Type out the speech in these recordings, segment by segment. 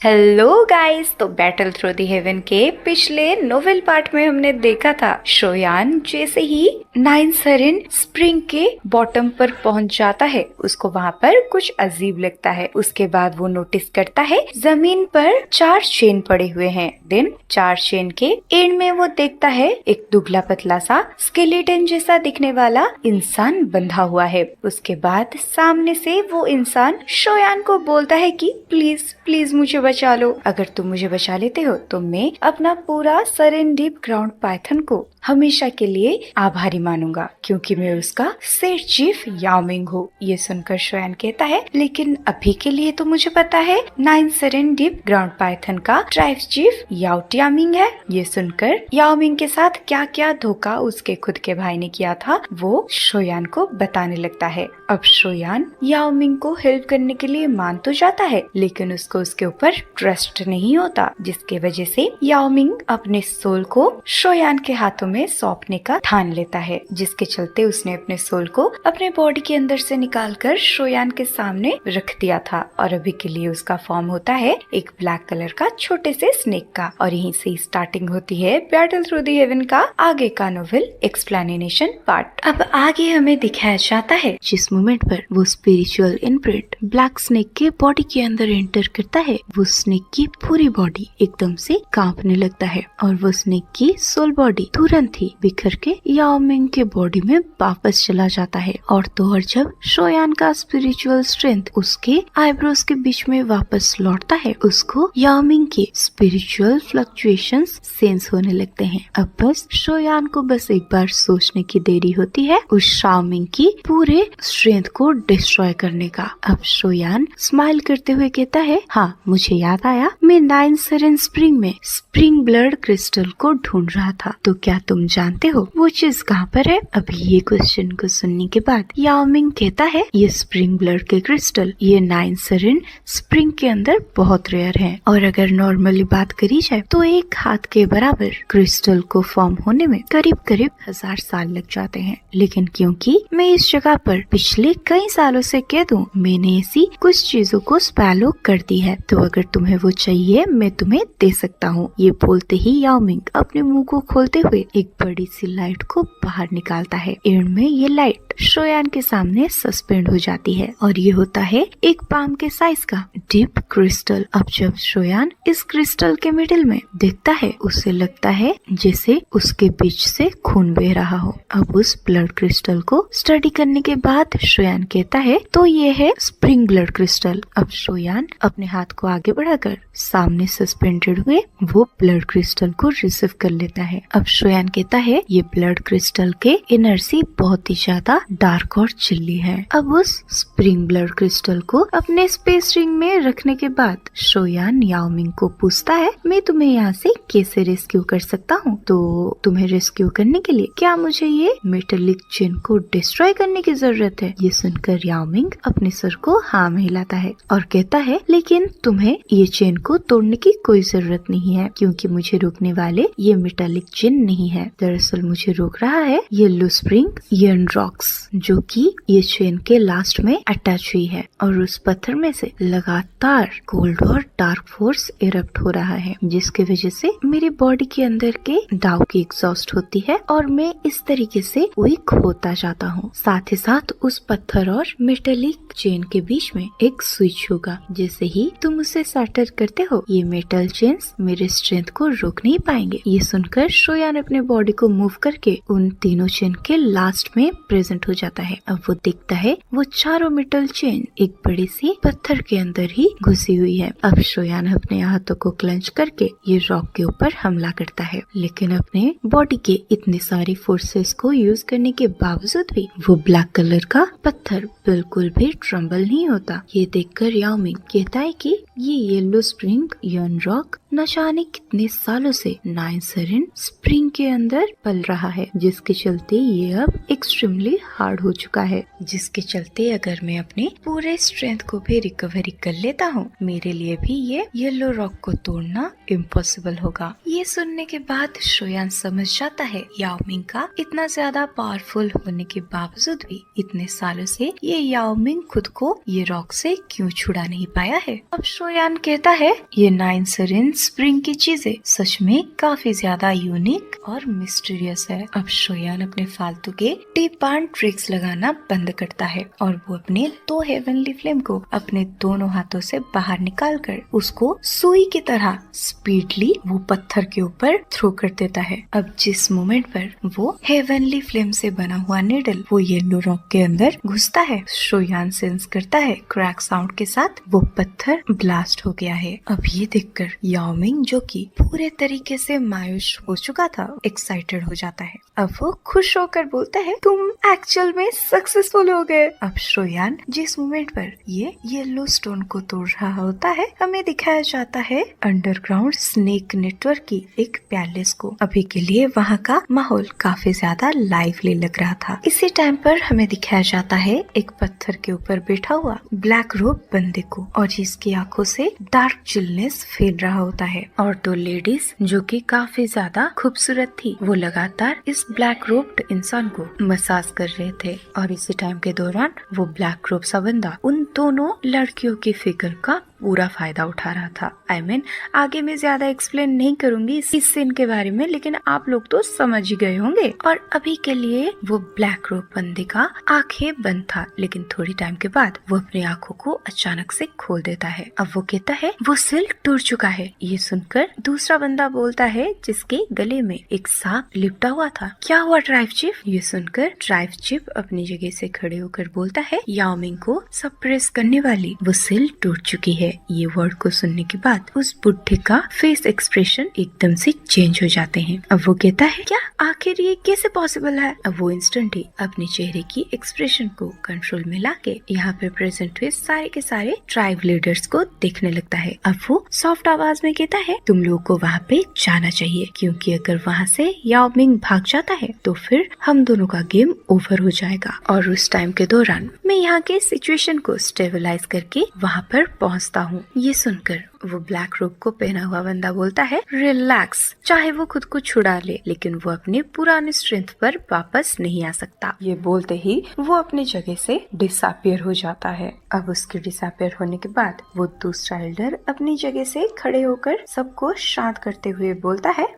Hello guys, तो battle through the haven के पिछले नोवेल पार्ट में हमने देखा था शोयान जैसे ही नाइन सरेन स्प्रिंग के बॉटम पर पहुंच जाता है, उसको वहाँ पर कुछ अजीब लगता है। उसके बाद वो नोटिस करता है जमीन पर 4 चेन पड़े हुए हैं। देन 4 चेन के एंड में वो देखता है एक दुबला पतला सा स्केलेटन जैसा दिखने वाला इंसान बंधा हुआ है। उसके बाद सामने से वो इंसान शोयान को बोलता है कि प्लीज प्लीज मुझे बचा लो। अगर तुम मुझे बचा लेते हो तो मैं अपना पूरा सरेन डीप ग्राउंड पाइथन को हमेशा के लिए आभारी मानूंगा, क्योंकि मैं उसका सेठ चीफ याओमिंग हूँ। ये सुनकर शोयान कहता है लेकिन अभी के लिए तो मुझे पता है नाइन सरेन डीप ग्राउंड पाइथन का ट्राइब चीफ याओ टियामिंग है। ये सुनकर याओमिंग के साथ क्या क्या धोखा उसके खुद के भाई ने किया था वो शोयान को बताने लगता है। अब शोयान याओमिंग को हेल्प करने के लिए मान तो जाता है, लेकिन उसको उसके ऊपर ट्रस्ट नहीं होता, जिसके वजह से याओमिंग अपने सोल को शोयान के हाथों में सौंपने का ठान लेता है, जिसके चलते उसने अपने सोल को अपने बॉडी के अंदर से निकालकर शोयान के सामने रख दिया था। और अभी के लिए उसका फॉर्म होता है एक ब्लैक कलर का छोटे से स्नेक का। और यहीं से स्टार्टिंग होती है बैटल थ्रू द हेवन का आगे का नोवेल एक्सप्लेनेशन पार्ट। अब आगे हमें दिखाया जाता है जिस मोमेंट पर वो स्पिरिचुअल इनप्रिंट ब्लैक स्नेक के बॉडी के अंदर एंटर करता है, वो स्नेक की पूरी बॉडी एकदम से कांपने लगता है और वो स्नेक की सोल बॉडी तुरंत ही बिखर के याओमिंग के बॉडी में वापस चला जाता है। और तो और जब शोयान का स्पिरिचुअल स्ट्रेंथ उसके आईब्रोज के बीच में वापस लौटता है, उसको याओमिंग के स्पिरिचुअल फ्लक्चुएशंस सेंस होने लगते हैं। अब बस शोयान को बस एक बार सोचने की देरी होती है उस शाओमिंग की पूरे स्ट्रेंथ को डिस्ट्रॉय करने का। अब शोयान स्माइल करते हुए कहता है, हाँ मुझे याद आया, मैं नाइन सरेन स्प्रिंग में स्प्रिंग ब्लड क्रिस्टल को ढूंढ रहा था। तो क्या तुम जानते हो वो चीज कहाँ पर है? अभी ये क्वेश्चन को सुनने के बाद याओमिंग कहता है, ये स्प्रिंग ब्लड के क्रिस्टल ये नाइन सरेन स्प्रिंग के अंदर बहुत रेयर है, और अगर नॉर्मली बात करी जाए तो एक हाथ के बराबर क्रिस्टल को फॉर्म होने में करीब करीब 1000 साल लग जाते हैं। लेकिन क्योंकि मैं इस जगह पर पिछले कई सालों से कैद हूँ, मैंने ऐसी कुछ चीजों को स्पैलो कर दी है, तो अगर तुम्हें वो चाहिए मैं तुम्हें दे सकता हूँ। ये बोलते ही याओमिंग अपने मुंह को खोलते हुए एक बड़ी सी लाइट को बाहर निकालता है। एंड में ये लाइट शोयान के सामने सस्पेंड हो जाती है और ये होता है एक पाम के साइज का डीप क्रिस्टल। अब जब शोयान इस क्रिस्टल के मिडिल में देखता है, उसे लगता है जैसे उसके बीच से खून बह रहा हो। अब उस ब्लड क्रिस्टल को स्टडी करने के बाद शोयान कहता है, तो ये है स्प्रिंग ब्लड क्रिस्टल। अब शोयान अपने हाथ को आगे बढ़ाकर सामने सस्पेंडेड हुए वो ब्लड क्रिस्टल को रिसीव कर लेता है। अब शोयान कहता है, ये ब्लड क्रिस्टल के एनर्जी बहुत ही ज्यादा डार्क और चिल्ली है। अब उस स्प्रिंग ब्लड क्रिस्टल को अपने स्पेस रिंग में रखने के बाद शोयान याओमिंग को पूछता है, मैं तुम्हें यहाँ से कैसे रेस्क्यू कर सकता हूँ? तो तुम्हें रेस्क्यू करने के लिए क्या मुझे ये मेटेलिक चेन को डिस्ट्रॉय करने की जरूरत है? ये सुनकर याओमिंग अपने सर को हाँ में हिलाता है और कहता है, लेकिन तुम्हें ये चेन को तोड़ने की कोई जरूरत नहीं है, क्योंकि मुझे रोकने वाले ये मेटालिक चेन नहीं है। दरअसल मुझे रोक रहा है ये लूस्प्रिंग यर्न रॉक्स, जो कि ये चेन के लास्ट में अटैच हुई है, और उस पत्थर में से लगातार कोल्ड और डार्क फोर्स इरप्ट हो रहा है, जिसके वजह से मेरी बॉडी के अंदर के डाउ की एग्जॉस्ट होती है और मैं इस तरीके से वीक होता जाता हूँ। साथ ही साथ उस पत्थर और मेटेलिक चेन के बीच में एक स्विच होगा, जैसे ही तुम उसे सैटर करते हो ये मेटल चेन्स मेरे स्ट्रेंथ को रोक नहीं पाएंगे। ये सुनकर शोयान अपने बॉडी को मूव करके उन तीनों चेन के लास्ट में प्रेजेंट हो जाता है। अब वो देखता है वो चारों मेटल चेन एक बड़ी सी पत्थर के अंदर ही घुसी हुई है। अब शोयान अपने हाथों को क्लेंच करके ये रॉक के ऊपर हमला करता है, लेकिन अपने बॉडी के इतने सारी फोर्सेस को यूज करने के बावजूद भी वो ब्लैक कलर का पत्थर बिल्कुल भी ट्रम्बल नहीं होता। ये देखकर याओमिंग कहता है कि ये येलो स्प्रिंग यर्न रॉक न जाने कितने सालों से नाइनसरिन स्प्रिंग के अंदर पल रहा है, जिसके चलते ये अब एक्सट्रीमली हार्ड हो चुका है, जिसके चलते अगर मैं अपने पूरे स्ट्रेंथ को भी रिकवरी कर लेता हूँ, मेरे लिए भी ये येलो रॉक को तोड़ना इम्पॉसिबल होगा। ये सुनने के बाद शोयान समझ जाता है याओमिंग का इतना ज्यादा पावरफुल होने के बावजूद भी इतने सालों से ये याओमिंग खुद को ये रॉक से क्यों छुड़ा नहीं पाया है। अब शोयान कहता है ये नाइनसरिन स्प्रिंग की चीजें सच में काफी ज्यादा यूनिक और मिस्टीरियस है। अब शोयान अपने फालतू के टिप एंड ट्रिक्स लगाना बंद करता है और वो अपने 2 हेवनली फ्लेम को अपने दोनों हाथों से बाहर निकालकर उसको सुई की तरह स्पीडली वो पत्थर के ऊपर थ्रो कर देता है। अब जिस मोमेंट पर वो हेवनली फ्लेम से बना हुआ नीडल वो येलो रॉक के अंदर घुसता है, शोयान सेंस करता है क्रैक साउंड के साथ वो पत्थर ब्लास्ट हो गया है। अब ये देखकर याओमिंग जो कि पूरे तरीके से मायूस हो चुका था एक्साइटेड हो जाता है। अब वो खुश होकर बोलता है तुम एक्चुअल में सक्सेसफुल हो गए। अब शोयान जिस मोमेंट पर ये येलो स्टोन को तोड़ रहा होता है हमें दिखाया जाता है अंडरग्राउंड स्नेक नेटवर्क की एक पैलेस को। अभी के लिए वहाँ का माहौल काफी ज्यादा लाइवली लग रहा था। इसी टाइम पर हमें दिखाया जाता है एक पत्थर के ऊपर बैठा हुआ ब्लैक रोब बंदे को और जिसकी आंखों से डार्क चिलनेस फैल रहा होता है और 2 लेडीज जो कि काफी ज्यादा खूबसूरत थी वो लगातार इस ब्लैक रोब्ड इंसान को मसाज कर रहे थे और इसी टाइम के दौरान वो ब्लैक रोब सा बंदा उन दोनों लड़कियों की फिगर का पूरा फायदा उठा रहा था। I mean, आगे मैं ज्यादा एक्सप्लेन नहीं करूंगी इस सीन के बारे में, लेकिन आप लोग तो समझ ही गए होंगे। और अभी के लिए वो ब्लैक रोब बंदे का आंखें बंद था, लेकिन थोड़ी टाइम के बाद वो अपनी आंखों को अचानक से खोल देता है। अब वो कहता है वो सिल टूट चुका है। ये सुनकर दूसरा बंदा बोलता है जिसके गले में एक सांप लिपटा हुआ था, क्या हुआ ड्राइव चीफ? ये सुनकर ड्राइव चीफ अपनी जगह से खड़े होकर बोलता है याओमिंग को सप्रेस करने वाली वो सिल टूट चुकी है। ये वर्ड को सुनने के बाद उस बुढ़े का फेस एक्सप्रेशन एकदम से चेंज हो जाते हैं। अब वो कहता है क्या आखिर ये कैसे पॉसिबल है? अब वो इंस्टेंट ही अपने चेहरे की एक्सप्रेशन को कंट्रोल में लाके यहाँ पे प्रेजेंट हुए सारे के सारे ट्राइब लीडर्स को देखने लगता है। अब वो सॉफ्ट आवाज में कहता है तुम लोग को वहाँ पे जाना चाहिए, क्योंकि अगर वहाँ से याओमिंग भाग जाता है तो फिर हम दोनों का गेम ओवर हो जाएगा। और उस टाइम के दौरान मैं यहाँ के सिचुएशन को स्टेबलाइज करके वहाँ पर पहुँचता हूँ। ये सुनकर वो ब्लैक रोब को पहना हुआ बंदा बोलता है रिलैक्स, चाहे वो खुद को छुड़ा ले लेकिन वो अपने पुराने स्ट्रेंथ पर वापस नहीं आ सकता। ये बोलते ही वो अपनी जगह से डिसअपियर हो जाता है। अब उसके डिसअपियर होने के बाद वो दूसरा एल्डर अपनी जगह से खड़े होकर सबको शांत करते हुए बोलता है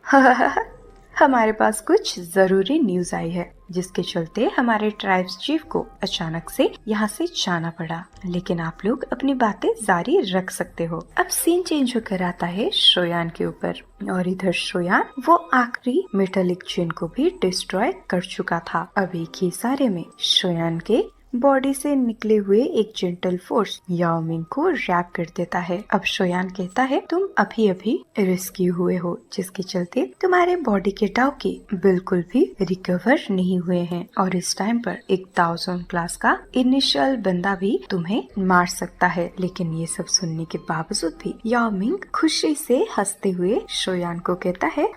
हमारे पास कुछ जरूरी न्यूज आई है, जिसके चलते हमारे ट्राइब्स चीफ को अचानक से यहाँ से जाना पड़ा, लेकिन आप लोग अपनी बातें जारी रख सकते हो। अब सीन चेंज होकर आता है शोयान के ऊपर और इधर शोयान वो आखिरी मेटालिक चेन को भी डिस्ट्रॉय कर चुका था। अब एक ही सारे में शोयान के बॉडी से निकले हुए एक जेंटल फोर्स याओमिंग को रैप कर देता है। अब शोयान कहता है तुम अभी अभी रेस्क्यू हुए हो, जिसके चलते तुम्हारे बॉडी के टाउके बिल्कुल भी रिकवर नहीं हुए हैं और इस टाइम पर 1000 क्लास का इनिशियल बंदा भी तुम्हें मार सकता है। लेकिन ये सब सुनने के बावजूद भी याओमिंग खुशी से हंसते हुए शोयान को कहता है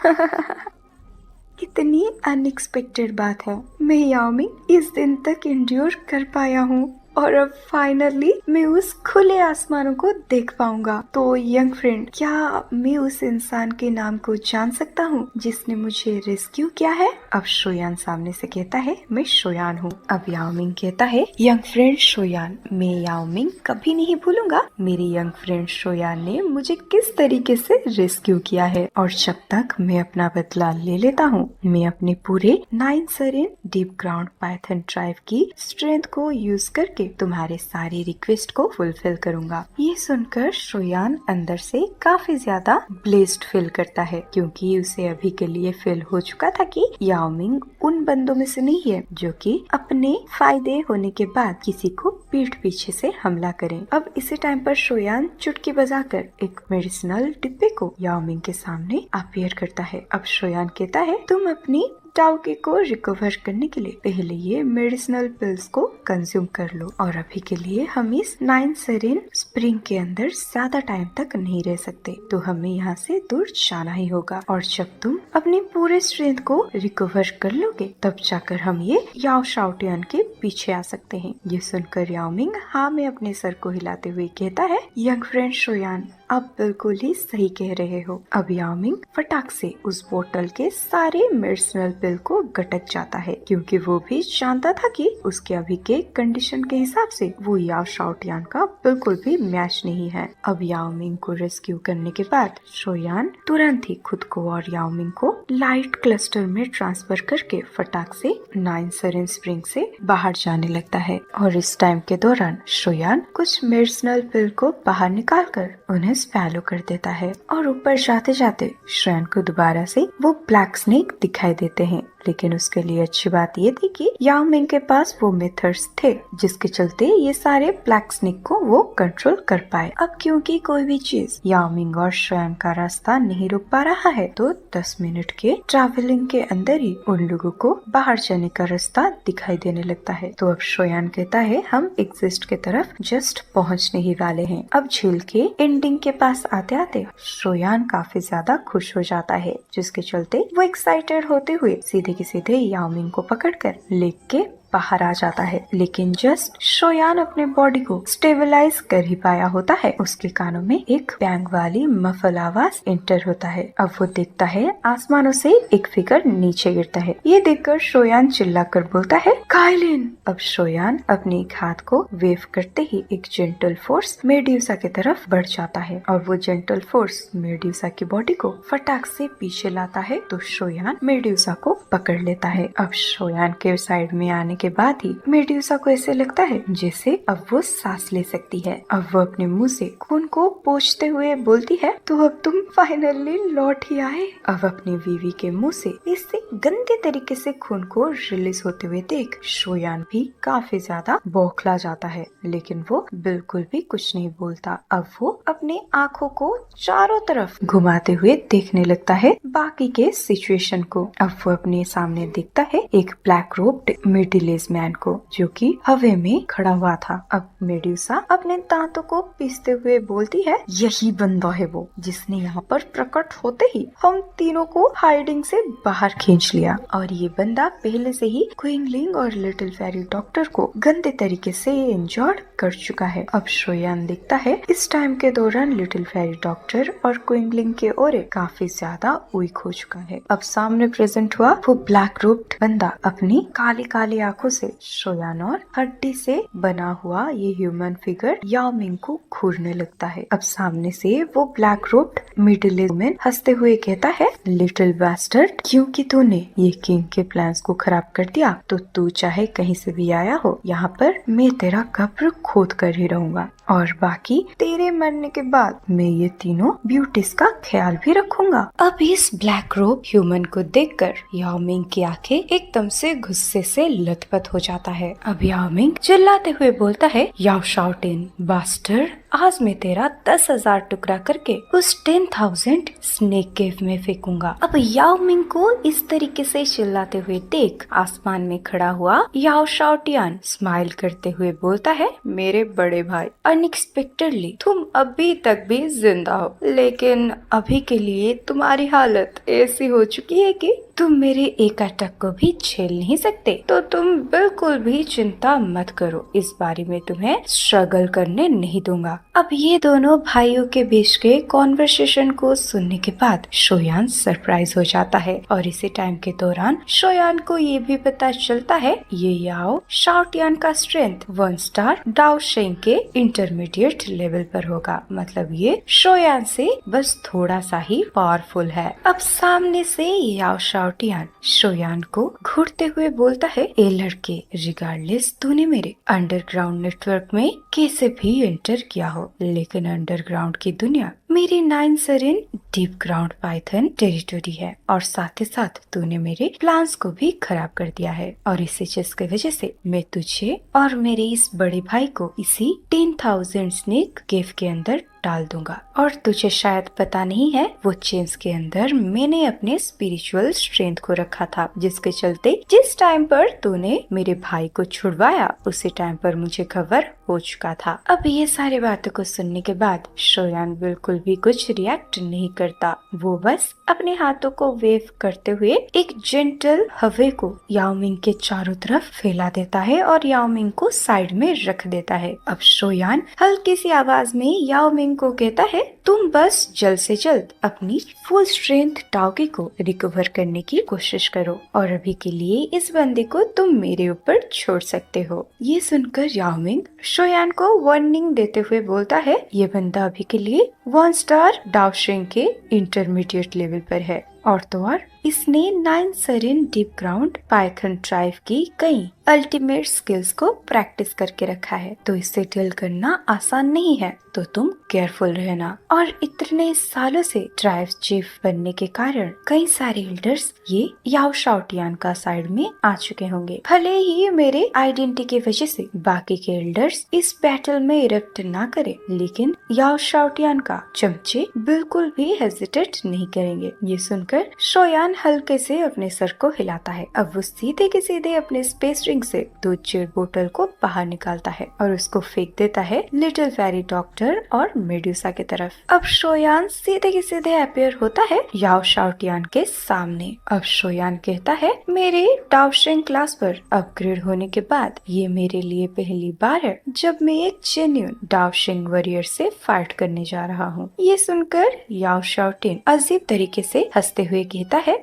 इतनी अनएक्सपेक्टेड बात है, मैं याओमिंग इस दिन तक इंड्योर कर पाया हूँ और अब फाइनली मैं उस खुले आसमानों को देख पाऊंगा। तो यंग फ्रेंड, क्या मैं उस इंसान के नाम को जान सकता हूँ जिसने मुझे रेस्क्यू किया है? अब शोयान सामने से कहता है मैं शोयान हूँ। अब याओमिंग कहता है यंग फ्रेंड शोयान, मैं याओमिंग कभी नहीं भूलूंगा मेरी यंग फ्रेंड शोयान ने मुझे किस तरीके से रेस्क्यू किया है, और जब तक मैं अपना बदला ले लेता हूँ मैं अपने पूरे नाइनसरिन डीप ग्राउंड पाइथन ट्राइब की स्ट्रेंथ को यूज करके तुम्हारे सारी रिक्वेस्ट को फुलफिल करूंगा। ये सुनकर शोयान अंदर से काफी ज्यादा ब्लेस्ड फील करता है, क्योंकि उसे अभी के लिए फील हो चुका था कि याओमिंग उन बंदों में से नहीं है जो कि अपने फायदे होने के बाद किसी को पीठ पीछे से हमला करें। अब इसी टाइम पर शोयान चुटकी बजाकर एक मेडिसिनल डिब्बे को याओमिंग के सामने अपीयर करता है। अब शोयान कहता है तुम अपनी डाउकी को रिकवर करने के लिए पहले ये मेडिसिनल पिल्स को कंज्यूम कर लो और अभी के लिए हम इस 9 सेरेन स्प्रिंग के अंदर ज्यादा टाइम तक नहीं रह सकते, तो हमें यहाँ से दूर जाना ही होगा। और जब तुम अपने पूरे स्ट्रेंथ को रिकवर कर लोगे तब जाकर हम ये याओ शाओटियान के पीछे आ सकते हैं। ये सुनकर याओ मिंग हाँ में अपने सर को हिलाते हुए कहता है, यंग फ्रेंड शोयान, आप बिल्कुल ही सही कह रहे हो। अब याओ मिंग फटाक से उस बोतल के सारे मेडिसिनल पिल को गटक जाता है, क्योंकि वो भी जानता था कि उसके अभी के कंडीशन के हिसाब से वो याओ शाओटियान का बिल्कुल भी मैच नहीं है। अब याओ मिंग को रेस्क्यू करने के बाद शोयान तुरंत ही खुद को और याओ मिंग को लाइट क्लस्टर में ट्रांसफर करके फटाक से 9 सेरेन स्प्रिंग से बाहर जाने लगता है। और इस टाइम के दौरान शोयान कुछ मेडिसिनल पिल को बाहर निकाल कर उन्हें स्पैलो कर देता है और ऊपर जाते जाते श्रेन को दोबारा से वो ब्लैक स्नेक दिखाई देते हैं। लेकिन उसके लिए अच्छी बात ये थी कि याओ मिंग के पास वो मेथड्स थे जिसके चलते ये सारे ब्लैक स्नेक को वो कंट्रोल कर पाए। अब क्योंकि कोई भी चीज याओ मिंग और श्रेन का रास्ता नहीं रोक पा रहा है, तो 10 मिनट के ट्रैवलिंग के अंदर ही उन लोगों को बाहर जाने का रास्ता दिखाई देने लगता है। तो अब शोयान कहता है, हम एग्जिस्ट के तरफ जस्ट पहुंचने ही वाले हैं। अब झील के एंडिंग के पास आते आते शोयान काफी ज्यादा खुश हो जाता है, जिसके चलते वो एक्साइटेड होते हुए सीधे के सीधे याओ मिंग को पकड़कर लेक के बाहर आ जाता है। लेकिन जस्ट शोयान अपने बॉडी को स्टेबलाइज कर ही पाया होता है, उसके कानों में एक बैंग वाली मफल आवाज एंटर होता है। अब वो देखता है आसमानों से एक फिगर नीचे गिरता है। ये देखकर शोयान चिल्लाकर बोलता है, काइलिन। अब शोयान अपने एक हाथ को वेव करते ही एक जेंटल फोर्स मेड्यूसा की तरफ बढ़ जाता है और वो जेंटल फोर्स मेड्यूसा की बॉडी को फटाक से पीछे लाता है, तो शोयान मेड्यूसा को पकड़ लेता है। अब शोयान के साइड में आने के बाद ही मेड्यूसा को ऐसे लगता है जैसे अब वो सांस ले सकती है। अब वो अपने मुंह से खून को पोंछते हुए बोलती है, तो अब तुम फाइनली लौट ही आए। अब अपने बीवी के मुंह से इससे गंदे तरीके से खून को रिलीज होते हुए देख शोयान भी काफी ज्यादा बौखला जाता है, लेकिन वो बिल्कुल भी कुछ नहीं बोलता। अब वो अपने आँखों को चारों तरफ घुमाते हुए देखने लगता है बाकी के सिचुएशन को। अब वो अपने सामने देखता है एक black robed middle age man को, जो कि हवा में खड़ा हुआ था। अब मेड्यूसा अपने दांतों को पीसते हुए बोलती है, यही बंदा है वो जिसने यहाँ पर प्रकट होते ही हम तीनों को हाइडिंग से बाहर खींच लिया, और ये बंदा पहले से ही क्विंगलिंग और लिटिल फेरी डॉक्टर को गंदे तरीके से इंजर्ड कर चुका है। अब शोयान देखता है इस टाइम के दौरान लिटिल फेरी डॉक्टर और क्विंगलिंग के ओरे काफी ज्यादा वीक हो चुका है। अब सामने प्रेजेंट हुआ वो ब्लैक रोब्ड बंदा अपनी काली काली आंखों से शोयान और हड्डी से बना हुआ ये ह्यूमन फिगर याओ मिंग को घूरने लगता है। अब सामने से वो black robed middle age man हंसते हुए कहता है, लिटिल बास्टर्ड, क्योंकि तूने ये किंग के प्लान्स को खराब कर दिया तो तू चाहे कहीं से भी आया हो, यहाँ पर मैं तेरा कब्र खोद कर ही रहूंगा, और बाकी तेरे मरने के बाद मैं ये तीनों ब्यूटीज का ख्याल भी रखूंगा। अब इस ब्लैक रोब ह्यूमन को देखकर याओ मिंग की आंखें एकदम से गुस्से से लथपथ हो जाता है। अब याओ मिंग चिल्लाते हुए बोलता है, याओ शाओटिन बास्टर्ड, आज मैं तेरा 10,000 टुकड़ा करके उस 10,000 स्नेक केव में फेंकूंगा। अब याओ मिंग को इस तरीके से चिल्लाते हुए देख आसमान में खड़ा हुआ याओ शाओटियान स्माइल करते हुए बोलता है, मेरे बड़े भाई, अनएक्सपेक्टेडली तुम अभी तक भी जिंदा हो, लेकिन अभी के लिए तुम्हारी हालत ऐसी हो चुकी है कि तुम मेरे एक अटैक को भी झेल नहीं सकते, तो तुम बिल्कुल भी चिंता मत करो, इस बारे में तुम्हें स्ट्रगल करने नहीं दूंगा। अब ये दोनों भाइयों के बीच के कॉन्वर्सेशन को सुनने के बाद शोयान सरप्राइज हो जाता है, और इसी टाइम के दौरान शोयान को ये भी पता चलता है ये याओ शाओटियान का स्ट्रेंथ 1 स्टार डाओ शेंग के इंटरमीडिएट लेवल पर होगा, मतलब ये शोयान से बस थोड़ा सा ही पावरफुल है। अब सामने से याओ शाओटियान शोयान को घूरते हुए बोलता है, ए लड़के, रिगार्डलेस तूने मेरे अंडरग्राउंड नेटवर्क में कैसे भी एंटर किया हो, लेकिन अंडरग्राउंड की दुनिया मेरी नाइन सरिन डीप ग्राउंड पाइथन टेरिटोरी है और साथ ही साथ तूने मेरे प्लान्स को भी खराब कर दिया है और इसी चीज की वजह से मैं तुझे और मेरे इस बड़े भाई को इसी 10,000 स्नेक केव के अंदर डाल दूंगा। और तुझे शायद पता नहीं है वो चेन्स के अंदर मैंने अपने स्पिरिचुअल स्ट्रेंथ को रखा था, जिसके चलते जिस टाइम पर तूने मेरे भाई को छुड़वाया उसी टाइम पर मुझे खबर हो चुका था। अब ये सारी बातों को सुनने के बाद शोयान बिल्कुल भी कुछ रिएक्ट नहीं करता। वो बस अपने हाथों को वेव करते हुए एक जेंटल हवे को याओमिंग के चारों तरफ फैला देता है और याओमिंग को साइड में रख देता है। अब शोयान हल्की सी आवाज में याओमिंग को कहता है, तुम बस जल्द से जल्द अपनी फुल स्ट्रेंथ डाओकी को रिकवर करने की कोशिश करो और अभी के लिए इस बंदे को तुम मेरे ऊपर छोड़ सकते हो। ये सुनकर याओमिंग शोयान को वार्निंग देते हुए बोलता है, ये बंदा अभी के लिए 1 स्टार डाओशिंग के इंटरमीडिएट लेवल पर है और तो और इसने 9 सरिन डीप ग्राउंड पाइथन ट्राइब की कई अल्टीमेट स्किल्स को प्रैक्टिस करके रखा है, तो इसे डील करना आसान नहीं है, तो तुम केयरफुल रहना। और इतने सालों से ट्राइब चीफ बनने के कारण कई सारे एल्डर्स ये याओ शाओटियान का साइड में आ चुके होंगे। भले ही मेरे आइडेंटिटी की वजह से बाकी के एल्डर्स इस बैटल में इरप्ट ना करे, लेकिन याओ शाओटियान का चमचे बिल्कुल भी हेजिटेट नहीं करेंगे। ये सुनकर शोयान हल्के से अपने सर को हिलाता है। अब वो सीधे के सीधे अपने स्पेस रिंग से 2 जेट बोतल को बाहर निकालता है और उसको फेंक देता है लिटिल फेरी डॉक्टर और मेडुसा की तरफ। अब शोयान सीधे के सीधे अपीयर होता है याओ शाओटियान के सामने। अब शोयान कहता है, मेरे डाओशिंग क्लास पर अपग्रेड होने के बाद ये मेरे लिए पहली बार है जब मैं एक जेन्युइन डाओशिंग वॉरियर से फाइट करने जा रहा हूँ। ये सुनकर याओ शाओटिन अजीब तरीके से हंसते हुए कहता है,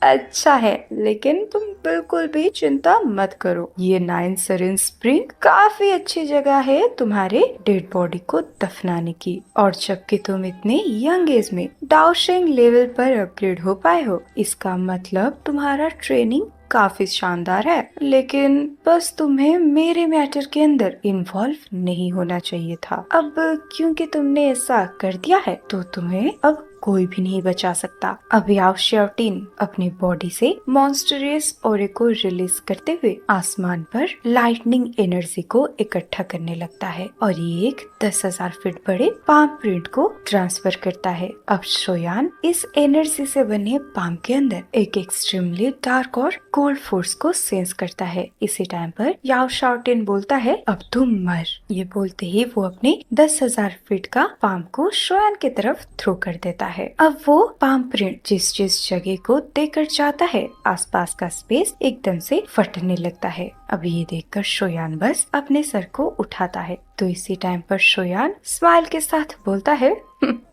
अच्छा है, लेकिन तुम बिल्कुल भी चिंता मत करो। ये 9 सरिन स्प्रिंग काफी अच्छी जगह है तुम्हारे डेड बॉडी को दफनाने की। और जबकि तुम इतने यंग एज में डाओशिंग लेवल पर अपग्रेड हो पाए हो, इसका मतलब तुम्हारा ट्रेनिंग काफी शानदार है, लेकिन बस तुम्हें मेरे मैटर के अंदर इन्वॉल्व नहीं होना चाहिए था। अब क्योंकि तुमने ऐसा कर दिया है तो तुम्हें अब कोई भी नहीं बचा सकता। अब याओ शाओटिन अपनी बॉडी से मॉन्स्टरियस ऑरे को रिलीज करते हुए आसमान पर लाइटनिंग एनर्जी को इकट्ठा करने लगता है और ये एक 10,000 फीट बड़े पाम प्रिंट को ट्रांसफर करता है। अब शोयान इस एनर्जी से बने पाम के अंदर एक एक्सट्रीमली डार्क और कोल्ड फोर्स को सेंस करता है। इसी टाइम पर याओ शाओटिन बोलता है, अब तुम मर। ये बोलते ही वो अपने 10,000 फीट का पाम को शोयान की तरफ थ्रो कर देता है। अब वो पाम प्रिंट जिस जगह को देकर जाता है, आसपास का स्पेस एकदम से फटने लगता है। अब ये देखकर शोयान बस अपने सर को उठाता है। तो इसी टाइम पर शोयान स्माइल के साथ बोलता है,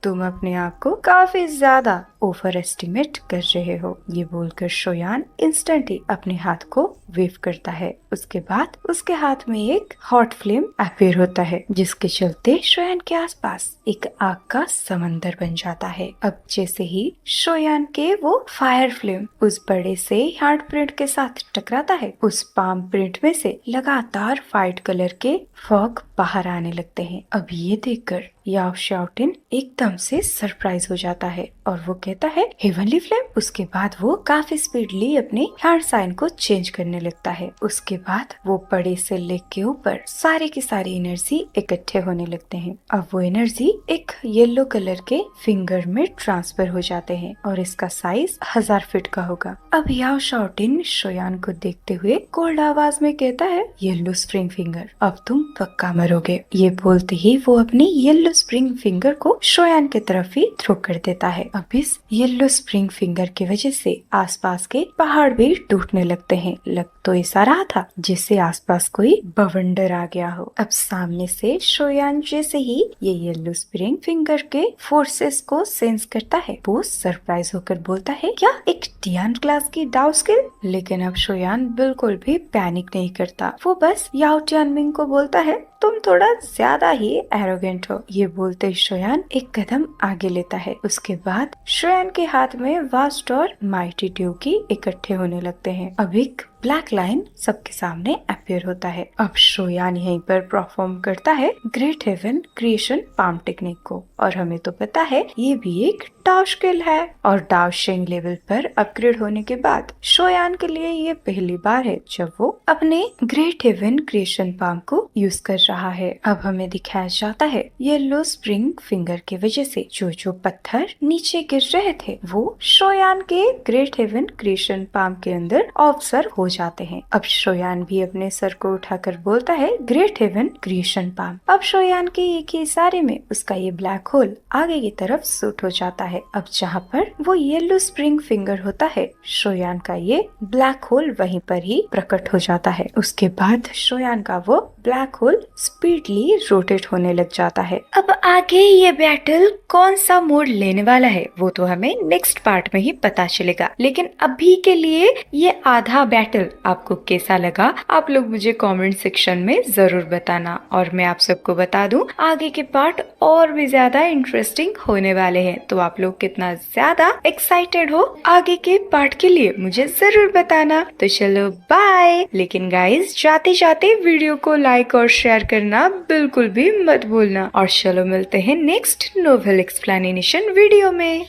तुम अपने आप को काफी ज्यादा ओवर एस्टिमेट कर रहे हो। ये बोलकर शोयान इंस्टेंटली अपने हाथ को वेव करता है। उसके बाद उसके हाथ में एक हॉट फ्लेम अपीयर होता है, जिसके चलते शोयान के आसपास एक आग का समंदर बन जाता है। अब जैसे ही शोयान के वो फायर फ्लेम उस बड़े से हैंड प्रिंट के साथ टकराता है, उस पाम प्रिंट में से लगातार वाइट कलर के फॉग बाहर आने लगते हैं। अब ये देखकर याओ शाओटिन एकदम से सरप्राइज हो जाता है और वो कहता है, हेवनली फ्लेम। उसके बाद वो काफी स्पीडली अपने हैंड साइन को चेंज करने लगता है। उसके बाद वो बड़े से लेग के ऊपर सारे की सारी एनर्जी इकट्ठे होने लगते हैं। अब वो एनर्जी एक येलो कलर के फिंगर में ट्रांसफर हो जाते हैं और इसका साइज 1000 फीट का होगा। अब याओ शाओटिन शोयान को देखते हुए कोल्ड आवाज में कहता है, येलो स्प्रिंग फिंगर, अब तुम पक्का मरोगे। ये बोलते ही वो अपनी येलो स्प्रिंग फिंगर को शोयान की तरफ ही थ्रो कर देता है। अब इस येलो स्प्रिंग फिंगर की वजह से आसपास के पहाड़ भी टूटने लगते हैं। लग तो ऐसा रहा था जिससे आसपास कोई बवंडर आ गया हो। अब सामने से शोयान जैसे ही ये येलो स्प्रिंग फिंगर के फोर्सेस को सेंस करता है, वो सरप्राइज होकर बोलता है, क्या एक टियान क्लास की डाउ स्किल? लेकिन अब शोयान बिल्कुल भी पैनिक नहीं करता। वो बस याओ टियानमिंग को बोलता है, तुम थोड़ा ज्यादा ही एरोगेंट हो। ये बोलते शोयान एक कदम आगे लेता है। उसके बाद शोयान के हाथ में वास्ट और माइटी ट्यूकी इकट्ठे होने लगते हैं। अब एक ब्लैक लाइन सबके सामने अपीयर होता है। अब शोयान यहीं पर परफॉर्म करता है great heaven creation palm technique को, और हमें तो पता है ये भी एक डाउ स्किल है। और डाउ शेंग लेवल पर अपग्रेड होने के बाद शोयान के लिए ये पहली बार है जब वो अपने ग्रेट हेवन क्रिएशन पाम को यूज कर रहा है। अब हमें दिखाया जाता है येलो स्प्रिंग फिंगर की वजह से जो जो पत्थर नीचे गिर रहे थे वो शोयान के ग्रेट हेवन क्रिएशन पाम के अंदर ऑब्जर्व हो जाते हैं। अब शोयान भी अपने सर को उठाकर बोलता है ग्रेट हेवन क्रिएशन पाम। अब शोयान के एक ही इशारे में उसका ये ब्लैक होल आगे की तरफ सूट हो जाता है। अब जहाँ पर वो येलो स्प्रिंग फिंगर होता है शोयान का ये ब्लैक होल वहीं पर ही प्रकट हो जाता है। उसके बाद शोयान का वो ब्लैक होल स्पीडली रोटेट होने लग जाता है। अब आगे ये बैटल कौन सा मोड़ लेने वाला है वो तो हमें नेक्स्ट पार्ट में ही पता चलेगा, लेकिन अभी के लिए ये आधा बैटल आपको कैसा लगा आप लोग मुझे कमेंट सेक्शन में जरूर बताना। और मैं आप सबको बता दूं आगे के पार्ट और भी ज्यादा इंटरेस्टिंग होने वाले हैं, तो आप लोग कितना ज्यादा एक्साइटेड हो आगे के पार्ट के लिए मुझे जरूर बताना। तो चलो बाय। लेकिन गाइस जाते जाते वीडियो को लाइक और शेयर करना बिल्कुल भी मत भूलना। और चलो मिलते हैं नेक्स्ट नोवेल एक्सप्लेनेशन वीडियो में।